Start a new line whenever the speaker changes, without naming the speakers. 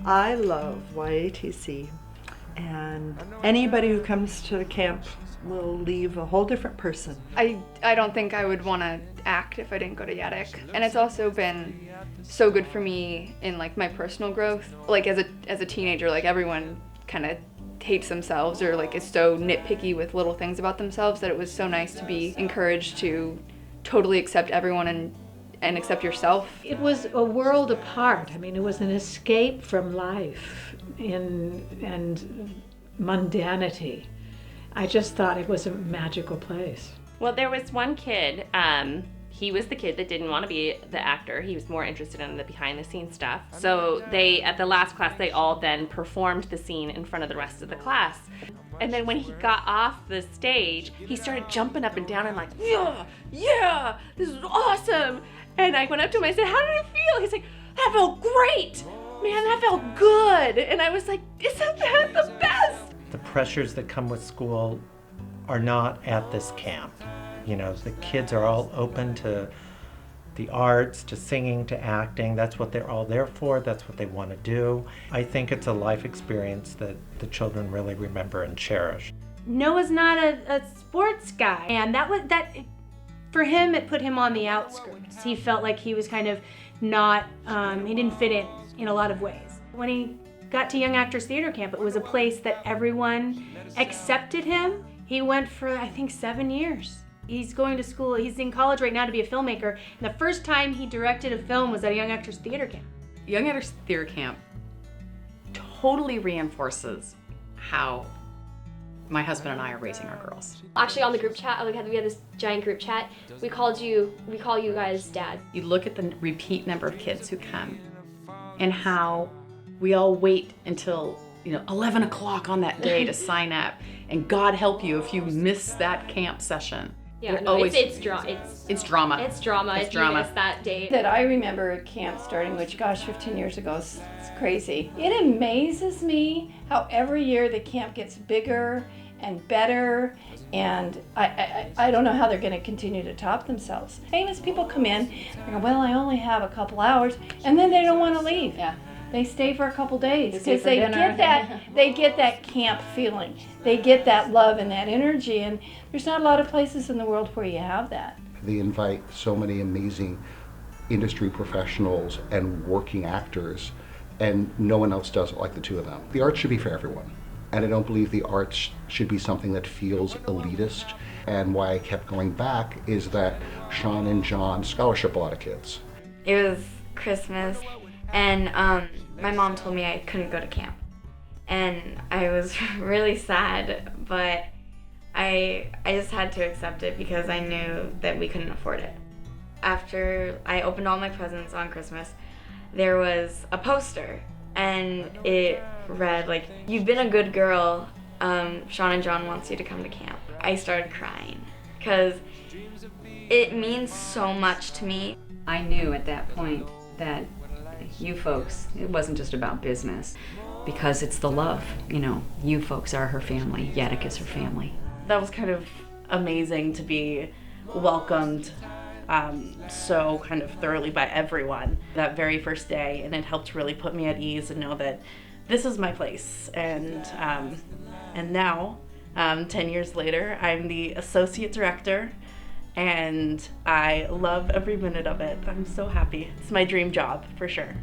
I love YATC, and anybody who comes to the camp will leave a whole different person.
I don't think I would want to act if I didn't go to YATC. And it's also been so good for me in like my personal growth. Like as a teenager, like everyone kind of hates themselves or like is so nitpicky with little things about themselves that it was so nice to be encouraged to totally accept everyone and accept yourself.
It was a world apart. I mean, it was an escape from life and mundanity. I just thought it was a magical place.
Well, there was one kid, he was the kid that didn't want to be the actor. He was more interested in the behind the scenes stuff. So at the last class, they all then performed the scene in front of the rest of the class. And then when he got off the stage, he started jumping up and down and like, yeah, this is awesome. And I went up to him, I said, how did it feel? He's like, that felt great. Man, that felt good. And I was like, isn't that the best?
The pressures that come with school are not at this camp. You know, the kids are all open to the arts, to singing, to acting. That's what they're all there for. That's what they want to do. I think it's a life experience that the children really remember and cherish.
Noah's not a sports guy, and that for him, it put him on the outskirts. He felt like he was kind of not, he didn't fit in a lot of ways. When he got to Young Actors Theater Camp, it was a place that everyone accepted him. He went for, I think, 7 years. He's going to school, he's in college right now to be a filmmaker, and the first time he directed a film was at a Young Actors Theater Camp.
Young Actors Theater Camp totally reinforces how my husband and I are raising our girls.
Actually, on the group chat, we had this giant group chat. We call you guys dad.
You look at the repeat number of kids who come and how we all wait until 11 o'clock on that day to sign up, and God help you if you miss that camp session.
Yeah, no, it's drama.
It's drama.
It's drama if you miss that date.
That I remember at camp starting, which gosh, 15 years ago, it's crazy. It amazes me how every year the camp gets bigger and better, and I don't know how they're going to continue to top themselves. Famous people come in, they go, well, I only have a couple hours, and then they don't want to leave.
Yeah.
They stay for a couple days because
they
get that camp feeling. They get that love and that energy, and there's not a lot of places in the world where you have that.
They invite so many amazing industry professionals and working actors, and no one else does it like the two of them. The arts should be for everyone, and I don't believe the arts should be something that feels elitist. And why I kept going back is that Sean and John scholarship a lot of kids.
It was Christmas, and my mom told me I couldn't go to camp. And I was really sad, but I just had to accept it because I knew that we couldn't afford it. After I opened all my presents on Christmas, there was a poster, and it read like, "You've been a good girl, Sean and John wants you to come to camp." I started crying because it means so much to me.
I knew at that point that you folks, it wasn't just about business, because it's the love. You folks are her family, YATC is her family.
That was kind of amazing to be welcomed so kind of thoroughly by everyone that very first day, and it helped really put me at ease and know that this is my place. And now, 10 years later, I'm the associate director, and I love every minute of it. I'm so happy. It's my dream job, for sure.